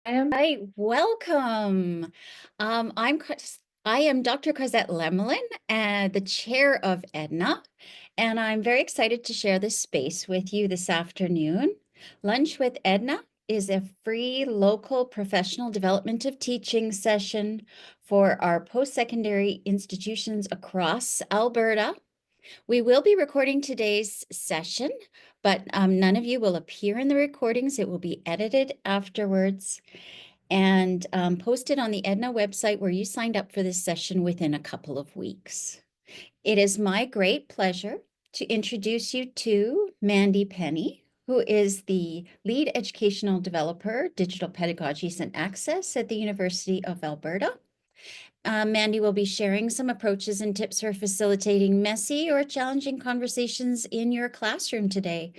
Hi, welcome. I am Dr. Cosette Lemelin, the chair of EDNA, and I'm very excited to share this space with you this afternoon. Lunch with EDNA is a free local professional development of teaching session for our post-secondary institutions across Alberta. We will be recording today's session, but none of you will appear in the recordings. It will be edited afterwards and posted on the Edna website where you signed up for this session within a couple of weeks. It is my great pleasure to introduce you to Mandy Penney, who is the lead educational developer, digital pedagogies and access at the University of Alberta. Mandy will be sharing some approaches and tips for facilitating messy or challenging conversations in your classroom today.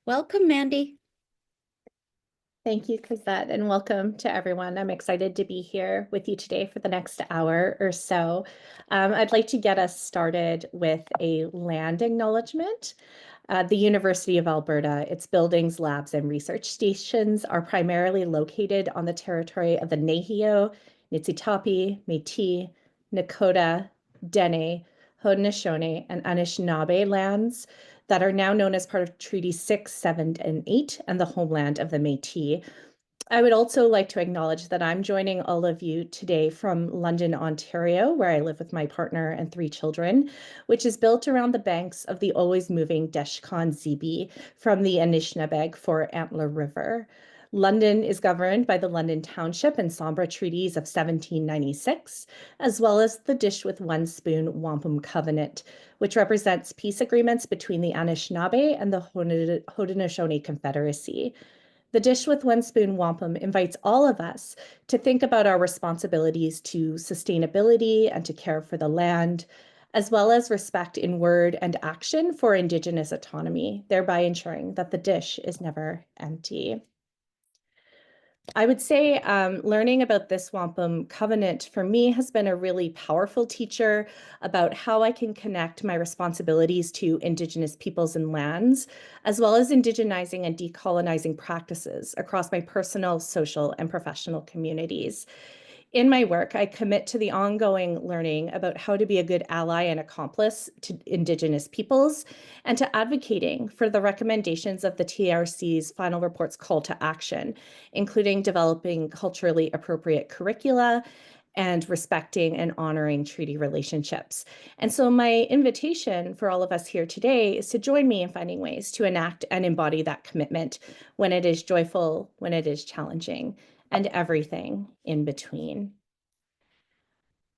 Welcome, Mandy. Thank you, Cosette, and welcome to everyone. I'm excited to be here with you today for the next hour or so. I'd like to get us started with a land acknowledgement. The University of Alberta, its buildings, labs, and research stations are primarily located on the territory of the Nehio, Niitsitapi, Métis, Nakota, Dene, Haudenosaunee, and Anishinaabe lands that are now known as part of Treaty 6, 7, and 8 and the homeland of the Métis. I would also like to acknowledge that I'm joining all of you today from London, Ontario, where I live with my partner and 3 children, which is built around the banks of the always moving Deshkon Zibi from the Anishinaabeg for Antler River. London is governed by the London Township and Sombra Treaties of 1796, as well as the Dish with One Spoon Wampum Covenant, which represents peace agreements between the Anishinaabe and the Haudenosaunee Confederacy. The Dish with One Spoon Wampum invites all of us to think about our responsibilities to sustainability and to care for the land, as well as respect in word and action for Indigenous autonomy, thereby ensuring that the dish is never empty. I would say learning about this wampum covenant for me has been a really powerful teacher about how I can connect my responsibilities to Indigenous peoples and lands, as well as indigenizing and decolonizing practices across my personal, social, and professional communities. In my work, I commit to the ongoing learning about how to be a good ally and accomplice to Indigenous peoples and to advocating for the recommendations of the TRC's final report's call to action, including developing culturally appropriate curricula and respecting and honoring treaty relationships. And so my invitation for all of us here today is to join me in finding ways to enact and embody that commitment when it is joyful, when it is challenging, and everything in between.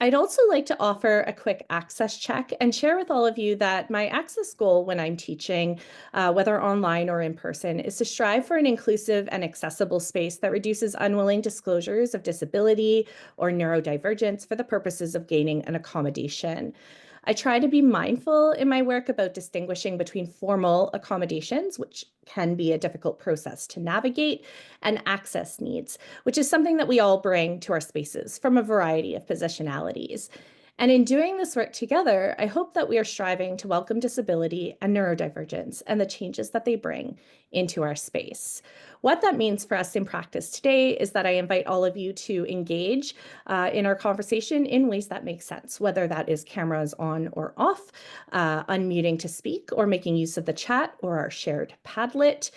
I'd also like to offer a quick access check and share with all of you that my access goal when I'm teaching, whether online or in person, is to strive for an inclusive and accessible space that reduces unwilling disclosures of disability or neurodivergence for the purposes of gaining an accommodation. I try to be mindful in my work about distinguishing between formal accommodations, which can be a difficult process to navigate, and access needs, which is something that we all bring to our spaces from a variety of positionalities. And in doing this work together, I hope that we are striving to welcome disability and neurodivergence and the changes that they bring into our space. What that means for us in practice today is that I invite all of you to engage in our conversation in ways that make sense, whether that is cameras on or off, unmuting to speak, or making use of the chat or our shared Padlet.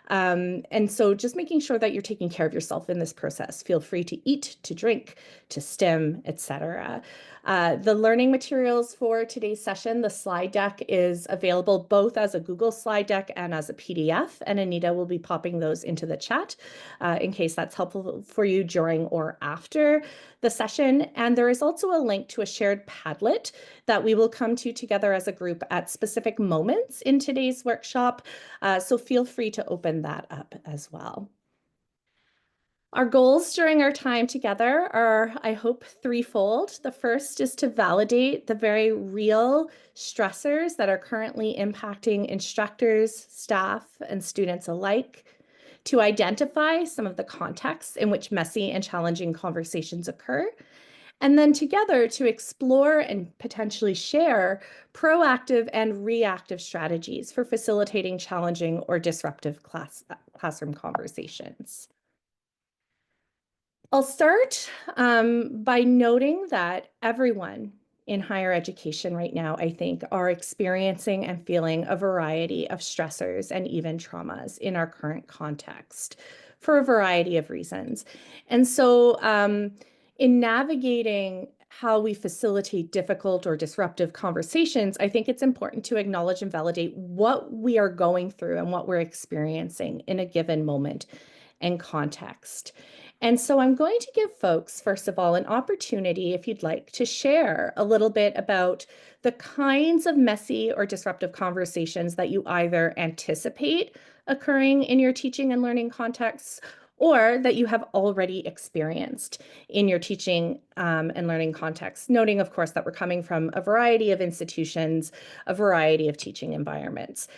And so just making sure that you're taking care of yourself in this process. Feel free to eat, to drink, to stim, etc. The learning materials for today's session, the slide deck is available both as a Google slide deck and as a PDF, and Anita will be popping those into the chat in case that's helpful for you during or after the session. And there is also a link to a shared Padlet that we will come to together as a group at specific moments in today's workshop. So feel free to open that up as well. Our goals during our time together are, I hope, threefold. The first is to validate the very real stressors that are currently impacting instructors, staff, and students alike, to identify some of the contexts in which messy and challenging conversations occur, and then together to explore and potentially share proactive and reactive strategies for facilitating challenging or disruptive classroom conversations. I'll start by noting that everyone in higher education right now, I think, are experiencing and feeling a variety of stressors and even traumas in our current context for a variety of reasons. And so, in navigating how we facilitate difficult or disruptive conversations, I think it's important to acknowledge and validate what we are going through and what we're experiencing in a given moment and context. And so I'm going to give folks, first of all, an opportunity, if you'd like, to share a little bit about the kinds of messy or disruptive conversations that you either anticipate occurring in your teaching and learning contexts or that you have already experienced in your teaching and learning context, noting, of course, that we're coming from a variety of institutions, a variety of teaching environments.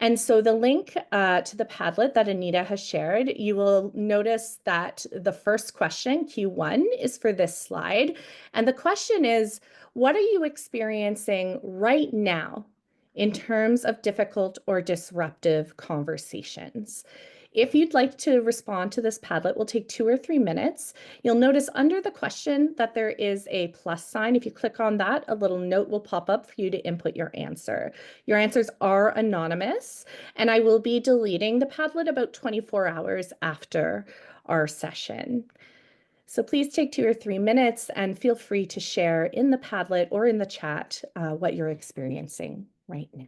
And so the link to the Padlet that Anita has shared, you will notice that the first question, Q1, is for this slide. And the question is, what are you experiencing right now in terms of difficult or disruptive conversations? If you'd like to respond to this Padlet, will take 2 or 3 minutes. You'll notice under the question that there is a plus sign. If you click on that, a little note will pop up for you to input your answer. Your answers are anonymous, and I will be deleting the Padlet about 24 hours after our session. So please take 2 or 3 minutes and feel free to share in the Padlet or in the chat what you're experiencing right now.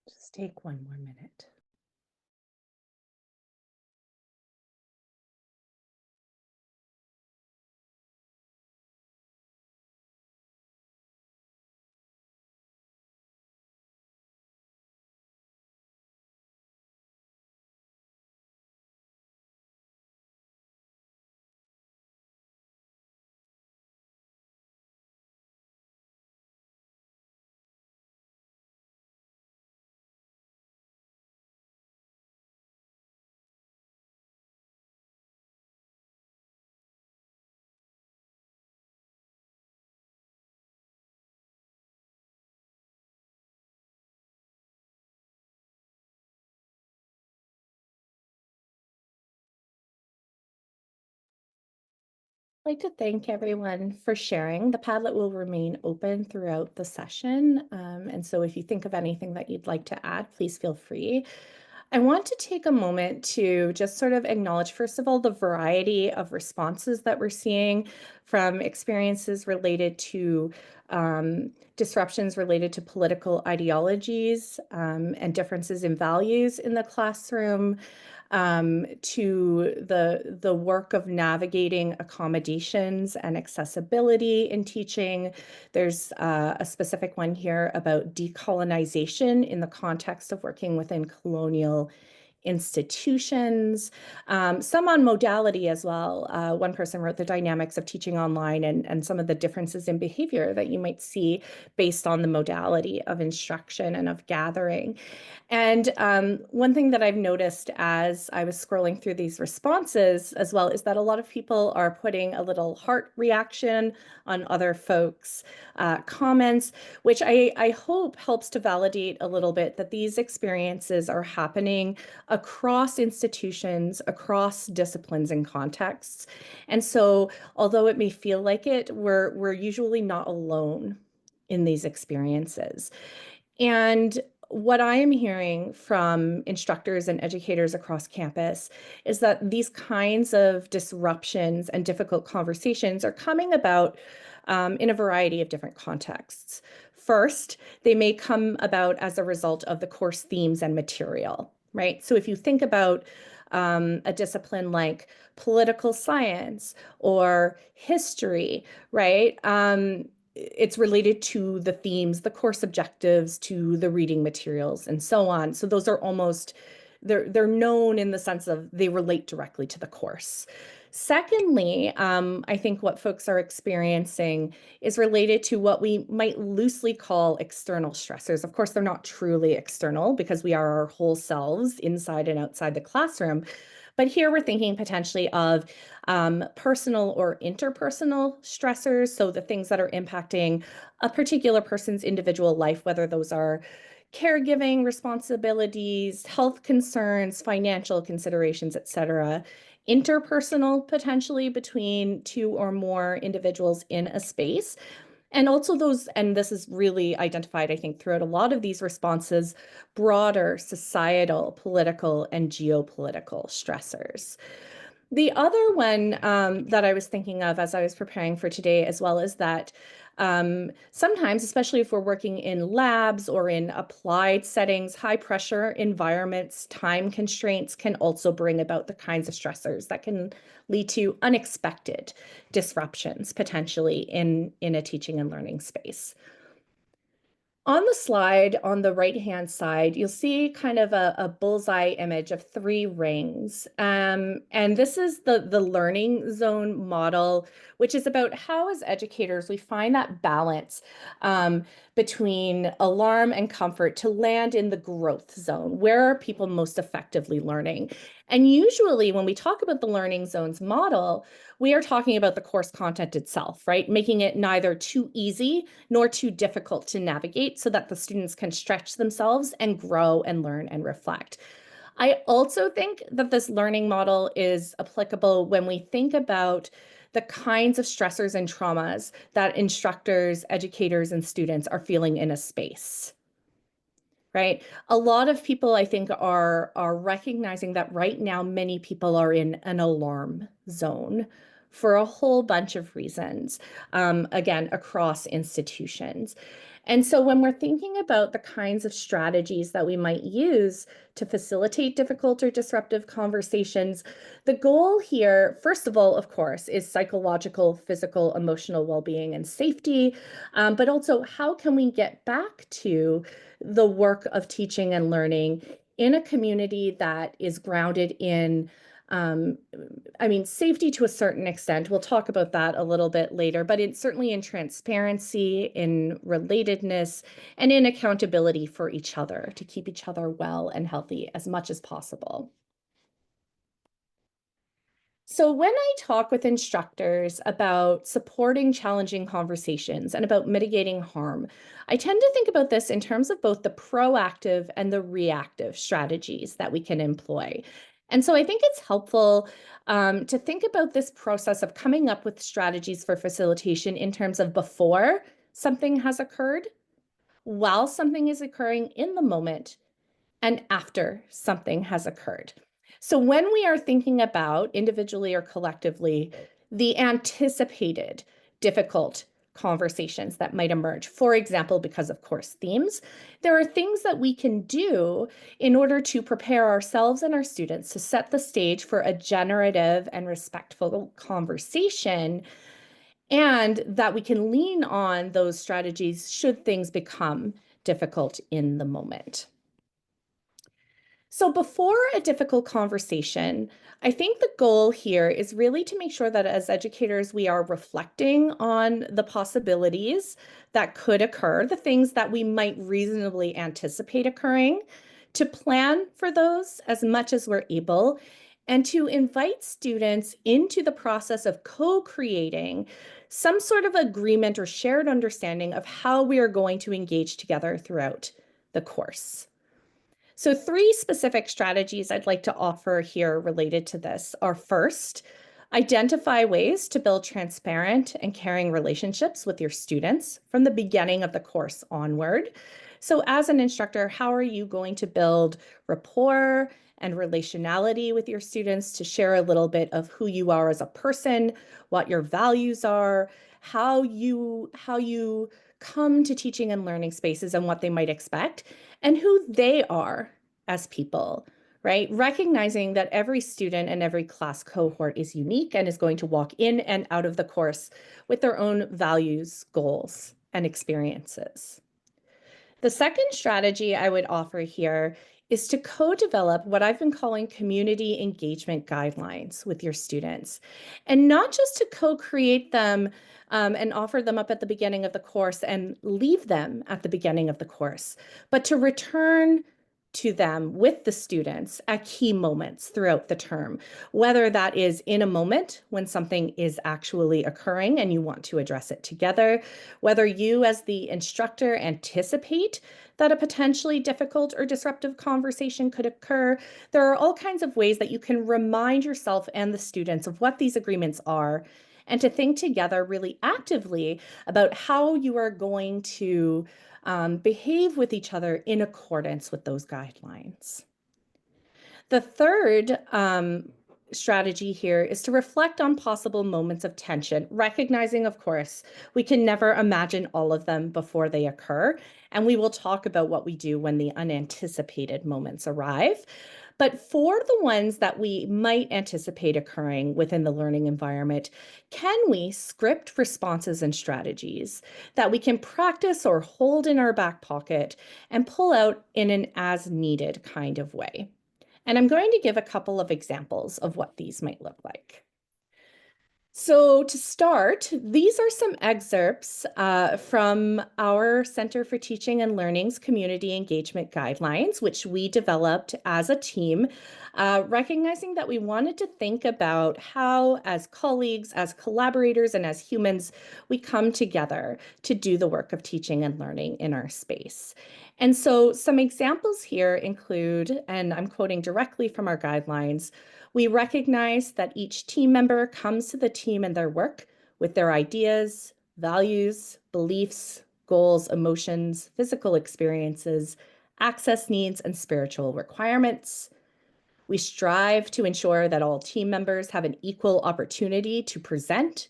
Just take 1 more minute. I'd like to thank everyone for sharing. The Padlet will remain open throughout the session. And so if you think of anything that you'd like to add, please feel free. I want to take a moment to just sort of acknowledge, first of all, the variety of responses that we're seeing from experiences related to disruptions related to political ideologies and differences in values in the classroom, to the work of navigating accommodations and accessibility in teaching. There's a specific one here about decolonization in the context of working within colonial institutions, some on modality as well. One person wrote the dynamics of teaching online and some of the differences in behavior that you might see based on the modality of instruction and of gathering. And one thing that I've noticed as I was scrolling through these responses as well is that a lot of people are putting a little heart reaction on other folks' comments, which I hope helps to validate a little bit that these experiences are happening across institutions, across disciplines and contexts. And so, although it may feel like it, we're usually not alone in these experiences. And what I am hearing from instructors and educators across campus is that these kinds of disruptions and difficult conversations are coming about in a variety of different contexts. First, they may come about as a result of the course themes and material, right? So if you think about a discipline like political science or history, right? It's related to the themes, the course objectives, to the reading materials, and so on. So those are almost, they're known in the sense of they relate directly to the course. Secondly, I think what folks are experiencing is related to what we might loosely call external stressors. Of course, they're not truly external because we are our whole selves inside and outside the classroom. But here we're thinking potentially of personal or interpersonal stressors. So the things that are impacting a particular person's individual life, whether those are caregiving responsibilities, health concerns, financial considerations, etc. Interpersonal potentially between two or more individuals in a space. And also those, and this is really identified, I think, throughout a lot of these responses, broader societal, political, and geopolitical stressors. The other one that I was thinking of as I was preparing for today as well is that sometimes, especially if we're working in labs or in applied settings, high pressure environments, time constraints can also bring about the kinds of stressors that can lead to unexpected disruptions potentially in a teaching and learning space. On the slide on the right-hand side, you'll see kind of a bullseye image of three rings. And this is the learning zone model, which is about how as educators we find that balance between alarm and comfort to land in the growth zone. Where are people most effectively learning? And usually when we talk about the learning zones model, we are talking about the course content itself, right? Making it neither too easy nor too difficult to navigate so that the students can stretch themselves and grow and learn and reflect. I also think that this learning model is applicable when we think about the kinds of stressors and traumas that instructors, educators, and students are feeling in a space. Right? A lot of people, I think, are recognizing that right now many people are in an alarm zone for a whole bunch of reasons, again, across institutions. And so when we're thinking about the kinds of strategies that we might use to facilitate difficult or disruptive conversations, the goal here, first of all, of course, is psychological, physical, emotional well-being and safety, but also how can we get back to the work of teaching and learning in a community that is grounded in safety to a certain extent. We'll talk about that a little bit later, but it's certainly in transparency, in relatedness, and in accountability for each other to keep each other well and healthy as much as possible. So when I talk with instructors about supporting challenging conversations and about mitigating harm, I tend to think about this in terms of both the proactive and the reactive strategies that we can employ. And so I think it's helpful to think about this process of coming up with strategies for facilitation in terms of before something has occurred, while something is occurring in the moment, and after something has occurred. So when we are thinking about individually or collectively the anticipated difficult conversations that might emerge, for example, because of course themes, there are things that we can do in order to prepare ourselves and our students to set the stage for a generative and respectful conversation, and that we can lean on those strategies should things become difficult in the moment. So before a difficult conversation, I think the goal here is really to make sure that as educators, we are reflecting on the possibilities that could occur, the things that we might reasonably anticipate occurring, to plan for those as much as we're able, and to invite students into the process of co-creating some sort of agreement or shared understanding of how we are going to engage together throughout the course. So, three specific strategies I'd like to offer here related to this are: first, identify ways to build transparent and caring relationships with your students from the beginning of the course onward. So, as an instructor, how are you going to build rapport and relationality with your students to share a little bit of who you are as a person, what your values are, how you come to teaching and learning spaces and what they might expect, and who they are as people, right? Recognizing that every student and every class cohort is unique and is going to walk in and out of the course with their own values, goals, and experiences. The second strategy I would offer here is to co-develop what I've been calling community engagement guidelines with your students, and not just to co-create them and offer them up at the beginning of the course and leave them at the beginning of the course, but to return to them with the students at key moments throughout the term, whether that is in a moment when something is actually occurring and you want to address it together, whether you as the instructor anticipate that a potentially difficult or disruptive conversation could occur. There are all kinds of ways that you can remind yourself and the students of what these agreements are, and to think together really actively about how you are going to behave with each other in accordance with those guidelines. The third strategy here is to reflect on possible moments of tension, recognizing, of course, we can never imagine all of them before they occur. And we will talk about what we do when the unanticipated moments arrive. But for the ones that we might anticipate occurring within the learning environment, can we script responses and strategies that we can practice or hold in our back pocket and pull out in an as needed kind of way? And I'm going to give a couple of examples of what these might look like. So to start, these are some excerpts from our Center for Teaching and Learning's Community Engagement Guidelines, which we developed as a team, recognizing that we wanted to think about how, as colleagues, as collaborators, and as humans, we come together to do the work of teaching and learning in our space. And so some examples here include, and I'm quoting directly from our guidelines, we recognize that each team member comes to the team and their work with their ideas, values, beliefs, goals, emotions, physical experiences, access needs, and spiritual requirements. We strive to ensure that all team members have an equal opportunity to present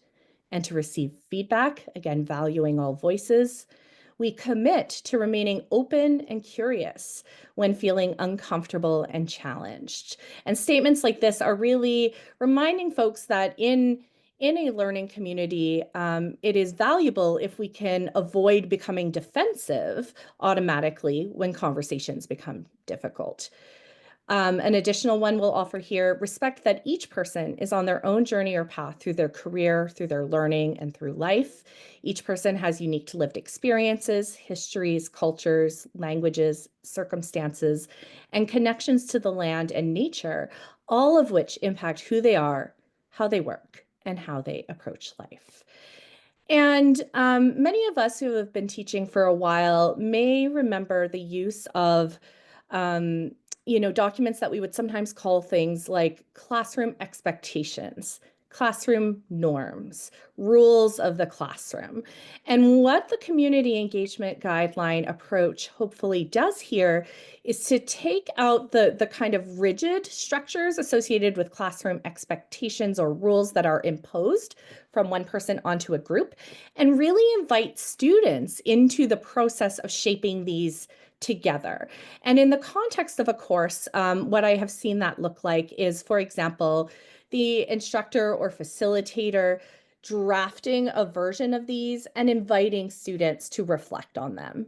and to receive feedback, again, valuing all voices. We commit to remaining open and curious when feeling uncomfortable and challenged. And statements like this are really reminding folks that in a learning community, it is valuable if we can avoid becoming defensive automatically when conversations become difficult. An additional one we'll offer here: respect that each person is on their own journey or path through their career, through their learning, and through life. Each person has unique lived experiences, histories, cultures, languages, circumstances, and connections to the land and nature, all of which impact who they are, how they work, and how they approach life. And many of us who have been teaching for a while may remember the use of um, documents that we would sometimes call things like classroom expectations, classroom norms, rules of the classroom. And what the community engagement guideline approach hopefully does here is to take out the kind of rigid structures associated with classroom expectations or rules that are imposed from one person onto a group, and really invite students into the process of shaping these together. And in the context of a course, what I have seen that look like is, for example, the instructor or facilitator drafting a version of these and inviting students to reflect on them.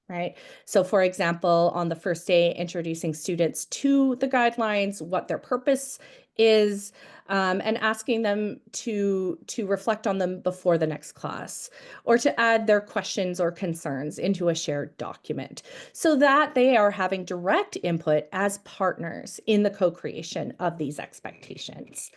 right? So for example, on the first day, introducing students to the guidelines, what their purpose is, and asking them to reflect on them before the next class, or to add their questions or concerns into a shared document so that they are having direct input as partners in the co-creation of these expectations.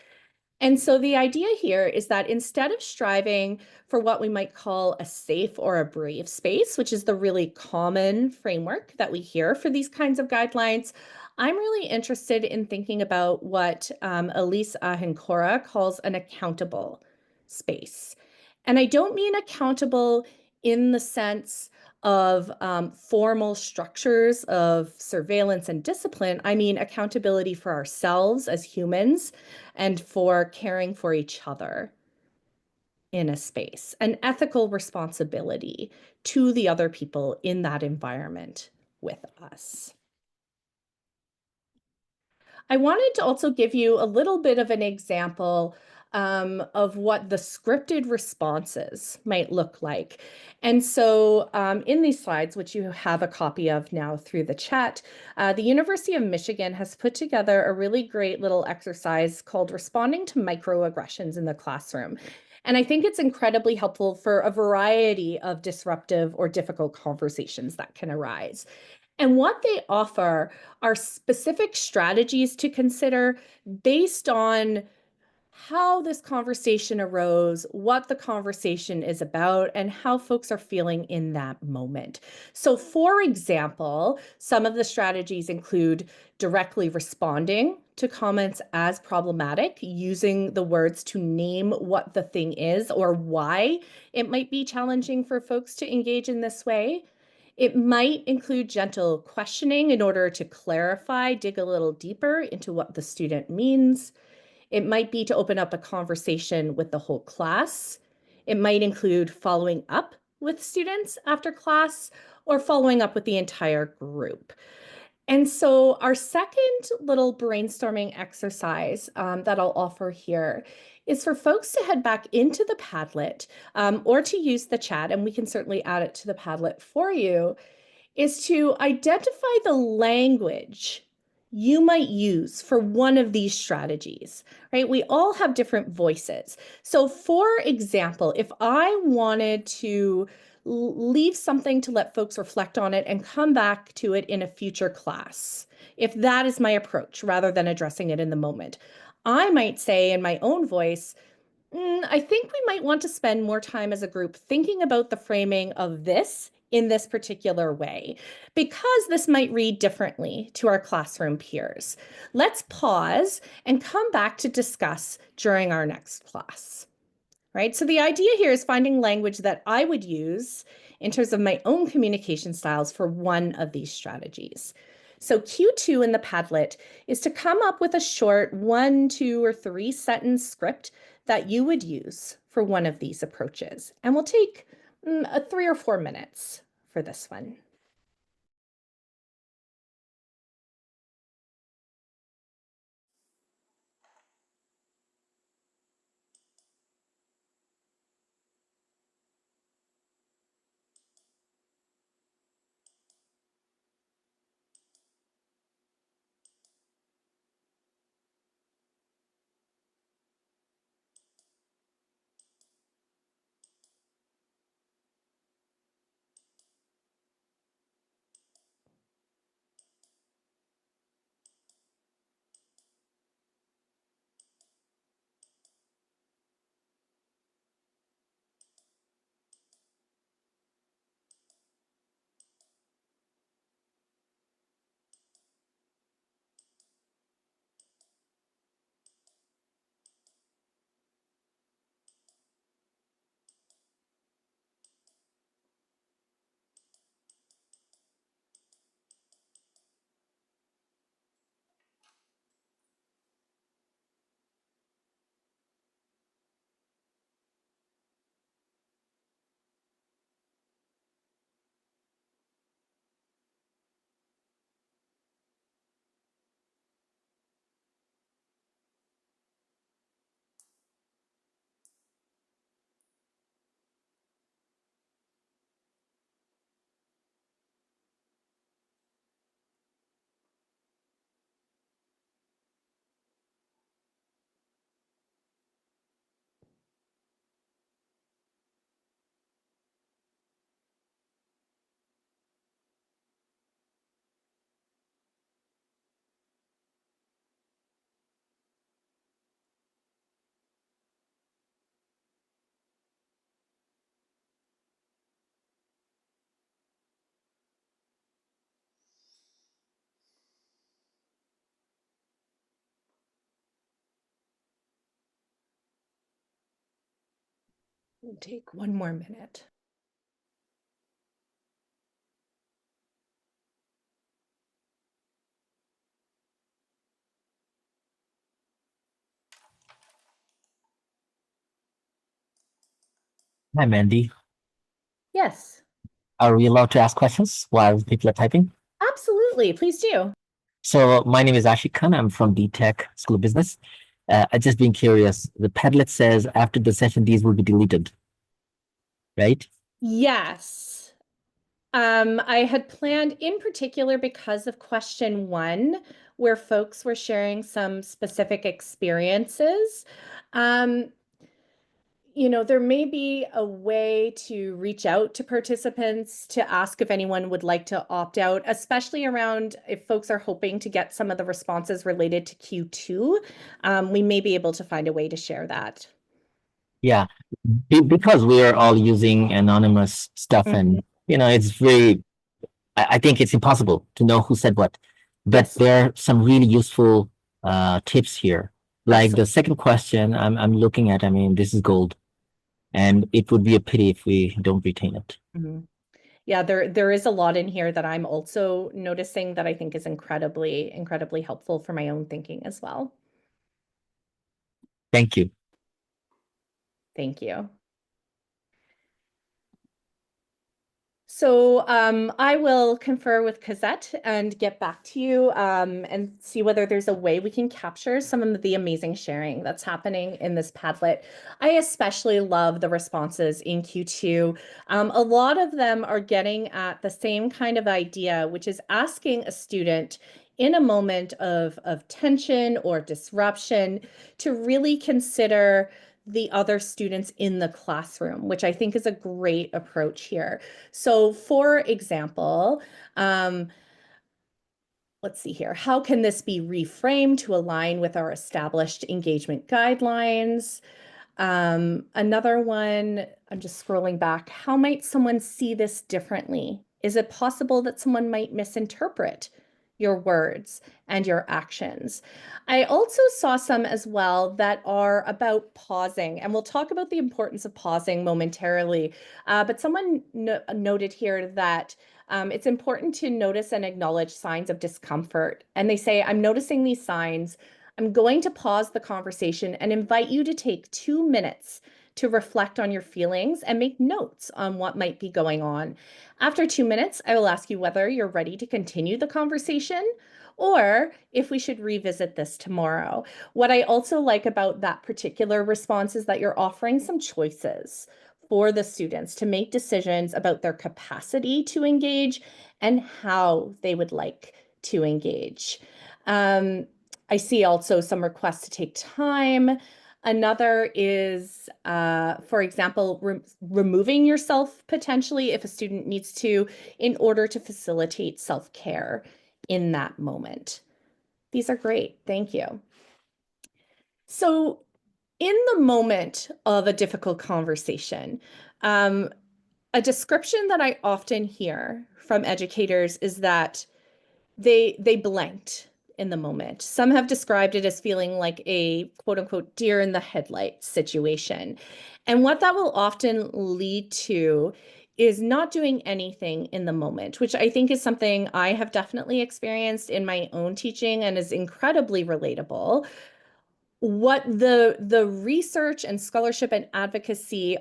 And so the idea here is that instead of striving for what we might call a safe or a brave space, which is the really common framework that we hear for these kinds of guidelines, I'm really interested in thinking about what Elise Ahencora calls an accountable space. And I don't mean accountable in the sense of formal structures of surveillance and discipline. I mean accountability for ourselves as humans and for caring for each other in a space, an ethical responsibility to the other people in that environment with us. I wanted to also give you a little bit of an example of what the scripted responses might look like. And so in these slides, which you have a copy of now through the chat, the University of Michigan has put together a really great little exercise called Responding to Microaggressions in the Classroom. And I think it's incredibly helpful for a variety of disruptive or difficult conversations that can arise. And what they offer are specific strategies to consider based on how this conversation arose, what the conversation is about, and how folks are feeling in that moment. So, for example, some of the strategies include directly responding to comments as problematic, using the words to name what the thing is or why it might be challenging for folks to engage in this way. It might include gentle questioning in order to clarify, dig a little deeper into what the student means. It might be to open up a conversation with the whole class. It might include following up with students after class or following up with the entire group. And so our second little brainstorming exercise that I'll offer here is for folks to head back into the Padlet or to use the chat, and we can certainly add it to the Padlet for you, is to identify the language you might use for one of these strategies, right? We all have different voices. So for example, if I wanted to leave something to let folks reflect on it and come back to it in a future class, if that is my approach rather than addressing it in the moment, I might say in my own voice, I think we might want to spend more time as a group thinking about the framing of this in this particular way, because this might read differently to our classroom peers. Let's pause and come back to discuss during our next class, right? So the idea here is finding language that I would use in terms of my own communication styles for one of these strategies. So Q2 in the Padlet is to come up with a short 1, 2, or 3 sentence script that you would use for one of these approaches. And we'll take 3 or 4 minutes for this one. We'll take one more minute. Hi, Mandy. Yes, Are we allowed to ask questions while people are typing? absolutely. Please do. So my name is Ashik Khan. I'm from D-Tech School of Business. I just been curious. The Padlet says after the session, these will be deleted, right? Yes. I had planned in particular because of question one, where folks were sharing some specific experiences. Um, there may be a way to reach out to participants to ask if anyone would like to opt out, especially around if folks are hoping to get some of the responses related to Q2. We may be able to find a way to share that. Yeah, because we are all using anonymous stuff, Mhm. and it's very. I think it's impossible to know who said what, but Yes, there are some really useful tips here. Like absolutely. the second question, I'm looking at. I mean, this is gold, and it would be a pity if we don't retain it. Mhm. Yeah, there is a lot in here that I'm also noticing that I think is incredibly, incredibly helpful for my own thinking as well. Thank you. Thank you. So I will confer with Cosette and get back to you and see whether there's a way we can capture some of the amazing sharing that's happening in this Padlet. I especially love the responses in Q2. A lot of them are getting at the same kind of idea, which is asking a student in a moment of tension or disruption to really consider the other students in the classroom, which I think is a great approach here. So, for example, let's see here. How can this be reframed to align with our established engagement guidelines? Another one, I'm just scrolling back. How might someone see this differently? Is it possible that someone might misinterpret your words and your actions? I also saw some as well that are about pausing, and we'll talk about the importance of pausing momentarily. But someone noted here that it's important to notice and acknowledge signs of discomfort. And they say, I'm noticing these signs. I'm going to pause the conversation and invite you to take 2 minutes to reflect on your feelings and make notes on what might be going on. After 2 minutes, I will ask you whether you're ready to continue the conversation or if we should revisit this tomorrow. What I also like about that particular response is that you're offering some choices for the students to make decisions about their capacity to engage and how they would like to engage. Um, I see also some requests to take time. Another is, for example, removing yourself potentially if a student needs to in order to facilitate self-care in that moment. These are great. Thank you. So, in the moment of a difficult conversation, um, a description that I often hear from educators is that they blanked in the moment. Some have described it as feeling like a quote unquote deer in the headlight situation. And what that will often lead to is not doing anything in the moment, which I think is something I have definitely experienced in my own teaching and is incredibly relatable. What the research and scholarship and advocacy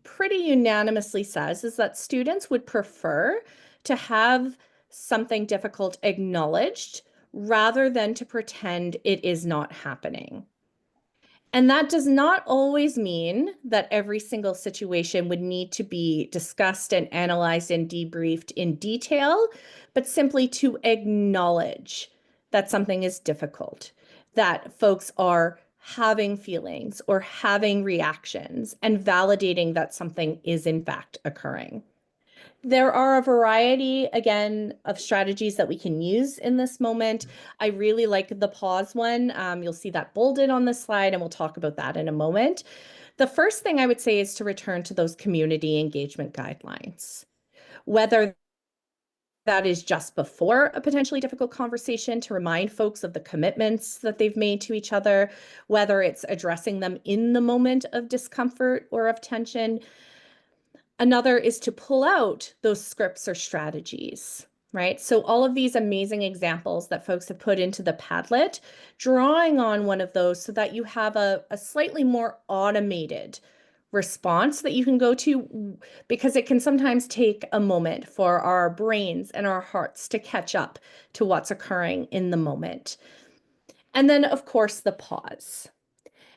pretty unanimously says is that students would prefer to have something difficult acknowledged rather than to pretend it is not happening. And that does not always mean that every single situation would need to be discussed and analyzed and debriefed in detail, but simply to acknowledge that something is difficult, that folks are having feelings or having reactions, and validating that something is in fact occurring. There are a variety, again, of strategies that we can use in this moment. I really like the pause one. You'll see that bolded on the slide, and we'll talk about that in a moment. The first thing I would say is to return to those community engagement guidelines, whether that is just before a potentially difficult conversation to remind folks of the commitments that they've made to each other, whether it's addressing them in the moment of discomfort or of tension. Another is to pull out those scripts or strategies, right? So all of these amazing examples that folks have put into the Padlet, drawing on one of those so that you have a slightly more automated response that you can go to, because it can sometimes take a moment for our brains and our hearts to catch up to what's occurring in the moment. And then, of course, the pause.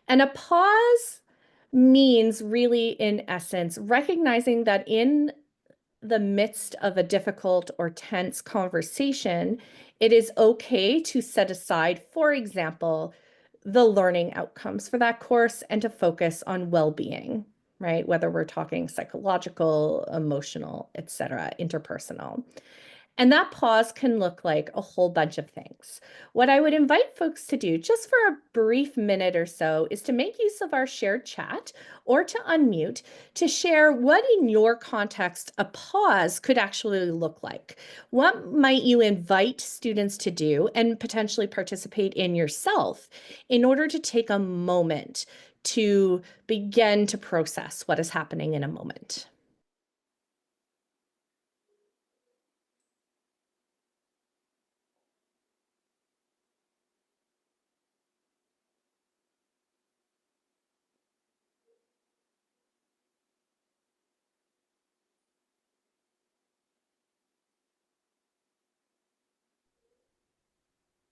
And a pause means really, in essence, recognizing that in the midst of a difficult or tense conversation, it is okay to set aside, for example, the learning outcomes for that course and to focus on well-being, right? Whether we're talking psychological, emotional, etc., interpersonal. And that pause can look like a whole bunch of things. What I would invite folks to do just for a brief minute or so is to make use of our shared chat or to unmute to share what in your context a pause could actually look like. What might you invite students to do and potentially participate in yourself in order to take a moment to begin to process what is happening in a moment?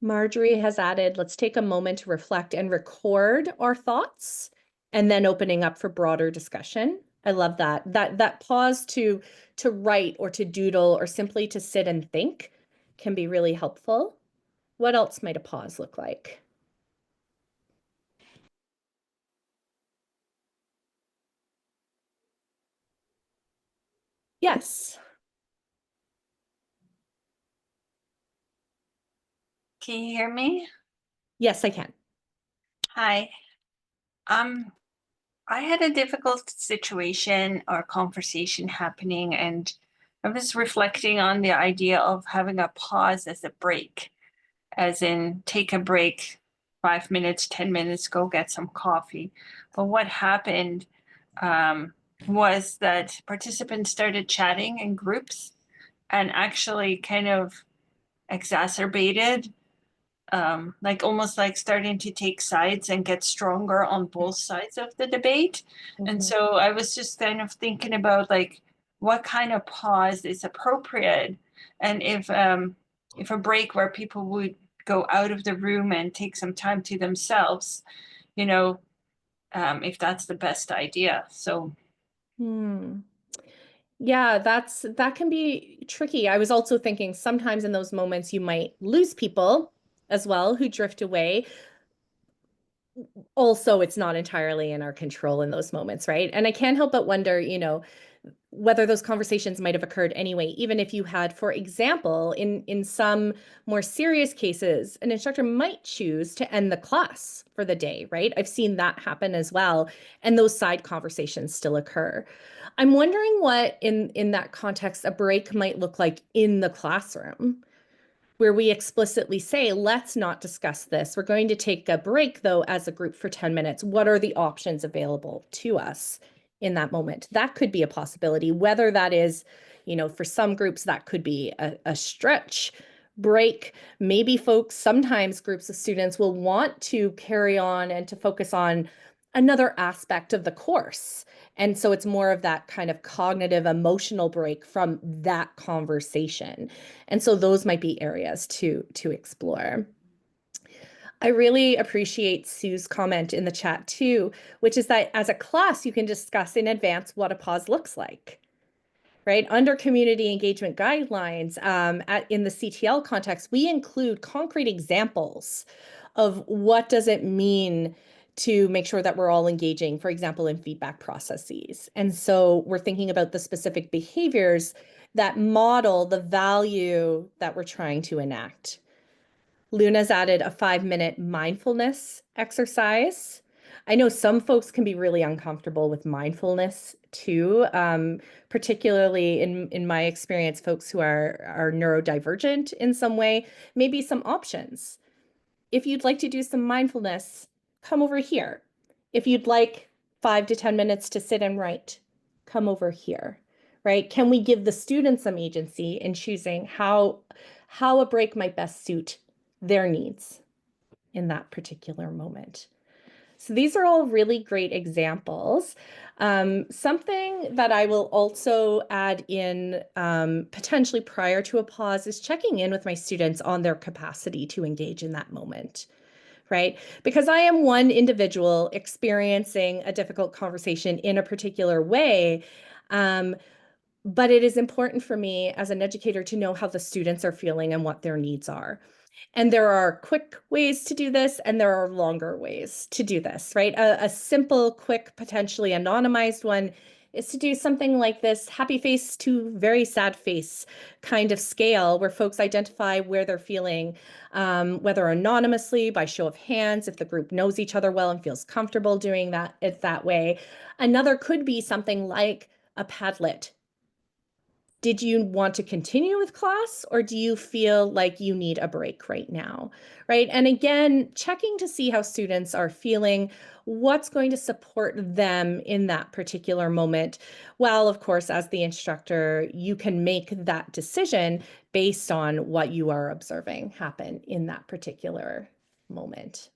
Marjorie has added, let's take a moment to reflect and record our thoughts and then opening up for broader discussion. I love that. That pause to write or to doodle or simply to sit and think can be really helpful. What else might a pause look like? Yes. Can you hear me? Yes, I can. Hi. Um, I had a difficult situation or conversation happening, and I was reflecting on the idea of having a pause as a break, as in take a break, 5 minutes, 10 minutes, go get some coffee. But what happened was that participants started chatting in groups and actually kind of exacerbated like almost like starting to take sides and get stronger on both sides of the debate. And so I was just kind of thinking about like what kind of pause is appropriate, and if a break where people would go out of the room and take some time to themselves, you know, if that's the best idea. So Yeah, that can be tricky. I was also thinking sometimes in those moments you might lose people as well who drift away. Also, it's not entirely in our control in those moments, right? And I can't help but wonder, whether those conversations might have occurred anyway, even if you had, for example, in some more serious cases, an instructor might choose to end the class for the day, right? I've seen that happen as well, and those side conversations still occur. I'm wondering what in that context a break might look like in the classroom, where we explicitly say, let's not discuss this. We're going to take a break, though, as a group for 10 minutes. What are the options available to us in that moment? That could be a possibility, whether that is, for some groups, that could be a stretch break. Maybe sometimes groups of students will want to carry on and to focus on another aspect of the course. And so it's more of that kind of cognitive, emotional break from that conversation. And so those might be areas to explore. I really appreciate Sue's comment in the chat too, which is that as a class, you can discuss in advance what a pause looks like. Right? Under community engagement guidelines, in the CTL context, we include concrete examples of what does it mean to make sure that we're all engaging, for example, in feedback processes. And so we're thinking about the specific behaviors that model the value that we're trying to enact. Luna's added a 5-minute mindfulness exercise. I know some folks can be really uncomfortable with mindfulness too, particularly in my experience, folks who are neurodivergent in some way, maybe some options. If you'd like to do some mindfulness, come over here. If you'd like 5 to 10 minutes to sit and write, come over here, right? Can we give the students some agency in choosing how a break might best suit their needs in that particular moment? So these are all really great examples. Something that I will also add in potentially prior to a pause is checking in with my students on their capacity to engage in that moment, right? Because I am one individual experiencing a difficult conversation in a particular way. But it is important for me as an educator to know how the students are feeling and what their needs are. And there are quick ways to do this, and there are longer ways to do this, right? A simple, quick, potentially anonymized one is to do something like this happy face to very sad face kind of scale, where folks identify where they're feeling, whether anonymously, by show of hands, if the group knows each other well and feels comfortable doing that way. Another could be something like a Padlet. Did you want to continue with class, or do you feel like you need a break right now, right? And again, checking to see how students are feeling, what's going to support them in that particular moment. While, of course, as the instructor, you can make that decision based on what you are observing happen in that particular moment.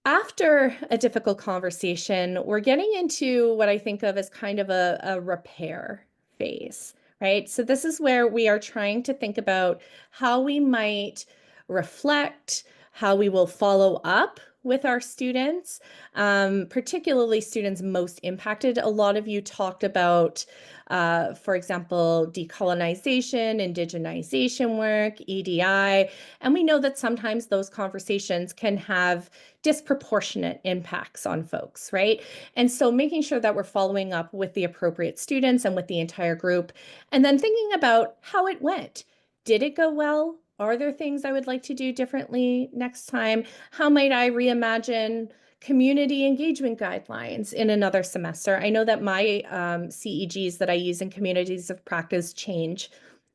After a difficult conversation, we're getting into what I think of as kind of a repair phase, right? So this is where we are trying to think about how we might reflect, how we will follow up with our students, particularly students most impacted. A lot of you talked about, for example, decolonization, indigenization work, EDI, and we know that sometimes those conversations can have disproportionate impacts on folks, right? And so making sure that we're following up with the appropriate students and with the entire group, and then thinking about how it went. Did it go well? Are there things I would like to do differently next time? How might I reimagine community engagement guidelines in another semester? I know that my CEGs that I use in communities of practice change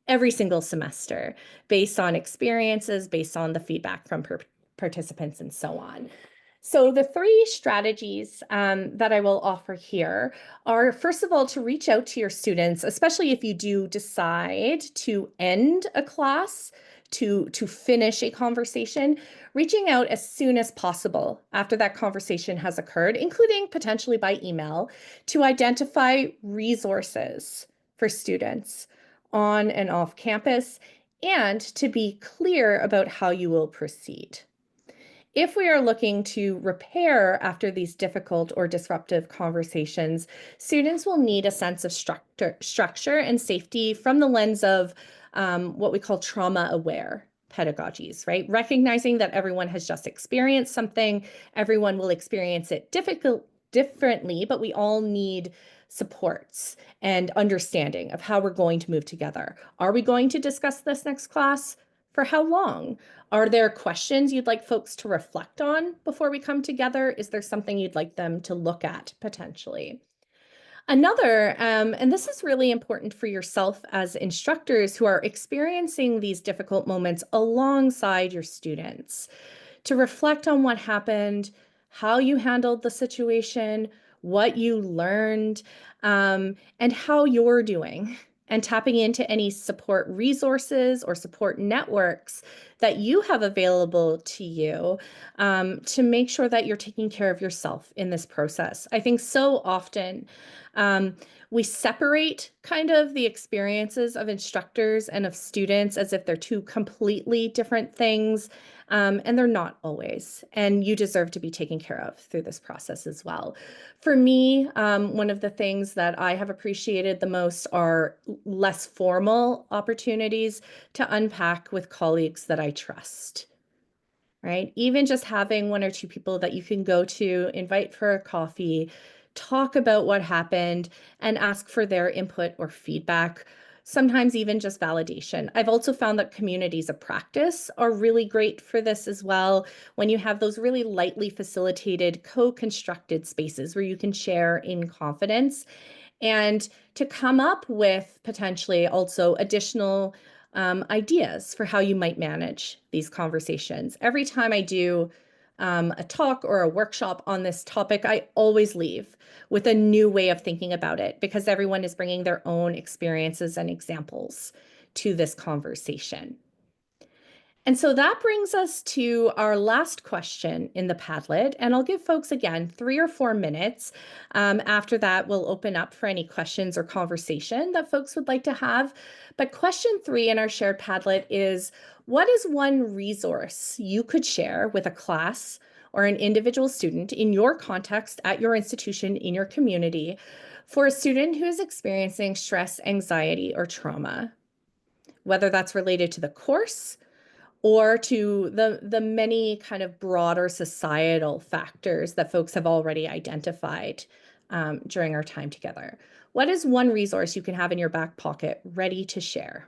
every single semester based on experiences, based on the feedback from participants, and so on. So the 3 strategies that I will offer here are, first of all, to reach out to your students, especially if you do decide to end a class, to finish a conversation, reaching out as soon as possible after that conversation has occurred, including potentially by email, to identify resources for students on and off campus, and to be clear about how you will proceed. If we are looking to repair after these difficult or disruptive conversations, students will need a sense of structure and safety from the lens of what we call trauma-aware pedagogies, right? Recognizing that everyone has just experienced something, everyone will experience it differently, but we all need supports and understanding of how we're going to move together. Are we going to discuss this next class? For how long? Are there questions you'd like folks to reflect on before we come together? Is there something you'd like them to look at potentially? Another, and this is really important for yourself as instructors who are experiencing these difficult moments alongside your students, to reflect on what happened, how you handled the situation, what you learned, and how you're doing, and tapping into any support resources or support networks that you have available to you, to make sure that you're taking care of yourself in this process. I think so often we separate kind of the experiences of instructors and of students as if they're 2 completely different things, and they're not always. And you deserve to be taken care of through this process as well. For me, one of the things that I have appreciated the most are less formal opportunities to unpack with colleagues that I trust, right? Even just having 1 or 2 people that you can go to, invite for a coffee, talk about what happened, and ask for their input or feedback sometimes even just validation. I've also found that communities of practice are really great for this as well. When you have those really lightly facilitated, co-constructed spaces where you can share in confidence and to come up with potentially also additional ideas for how you might manage these conversations. Every time I do a talk or a workshop on this topic, I always leave with a new way of thinking about it because everyone is bringing their own experiences and examples to this conversation. And so that brings us to our last question in the Padlet. And I'll give folks again 3 or 4 minutes. After that, we'll open up for any questions or conversation that folks would like to have. But question 3 in our shared Padlet is, what is one resource you could share with a class or an individual student in your context at your institution, in your community, for a student who is experiencing stress, anxiety, or trauma? Whether that's related to the course, or to the many kind of broader societal factors that folks have already identified during our time together. What is one resource you can have in your back pocket ready to share?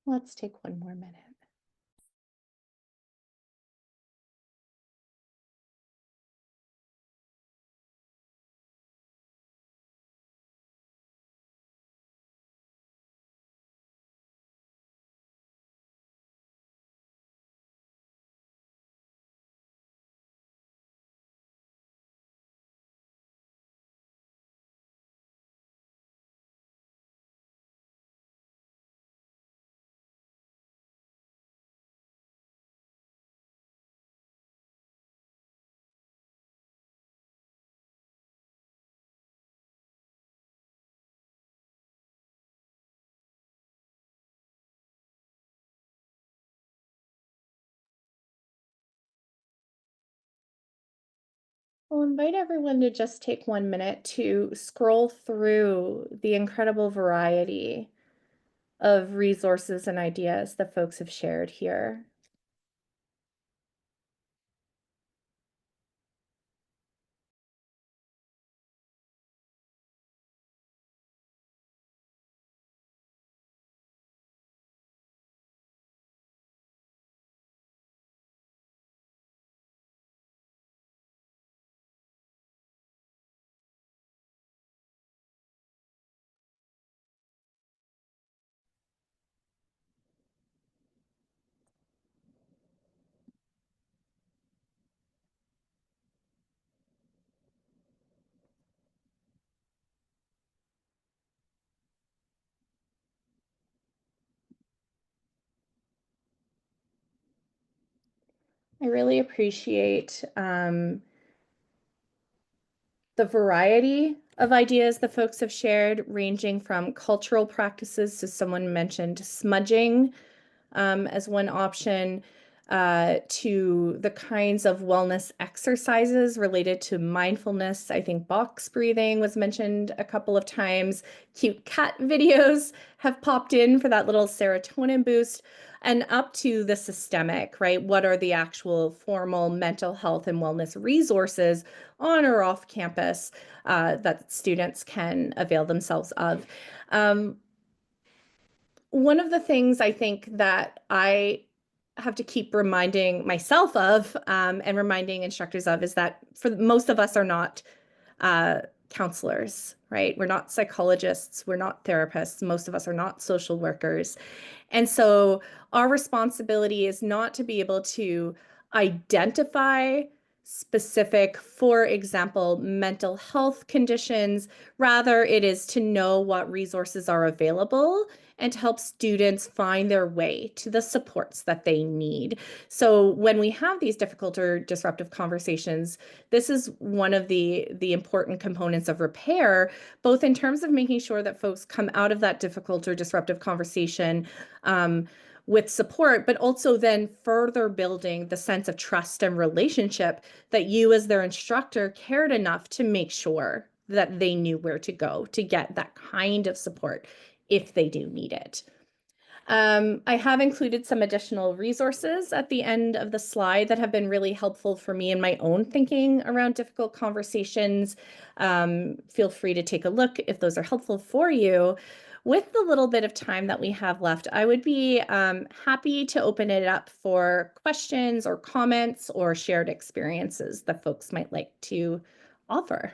Let's take one more minute. I'll invite everyone to just take 1 minute to scroll through the incredible variety of resources and ideas that folks have shared here. I really appreciate the variety of ideas the folks have shared, ranging from cultural practices, so someone mentioned smudging as one option, to the kinds of wellness exercises related to mindfulness. I think box breathing was mentioned a couple of times. Cute cat videos have popped in for that little serotonin boost, and up to the systemic, right? What are the actual formal mental health and wellness resources on or off campus that students can avail themselves of? One of the things I think that I have to keep reminding myself of and reminding instructors of is that for most of us are not counselors, right? We're not psychologists, we're not therapists, most of us are not social workers. And so our responsibility is not to be able to identify specific, for example, mental health conditions. Rather, it is to know what resources are available and to help students find their way to the supports that they need. So when we have these difficult or disruptive conversations, this is one of the important components of repair, both in terms of making sure that folks come out of that difficult or disruptive conversation with support, but also then further building the sense of trust and relationship that you as their instructor cared enough to make sure that they knew where to go to get that kind of support if they do need it. I have included some additional resources at the end of the slide that have been really helpful for me in my own thinking around difficult conversations. Feel free to take a look if those are helpful for you. With the little bit of time that we have left, I would be happy to open it up for questions or comments or shared experiences that folks might like to offer.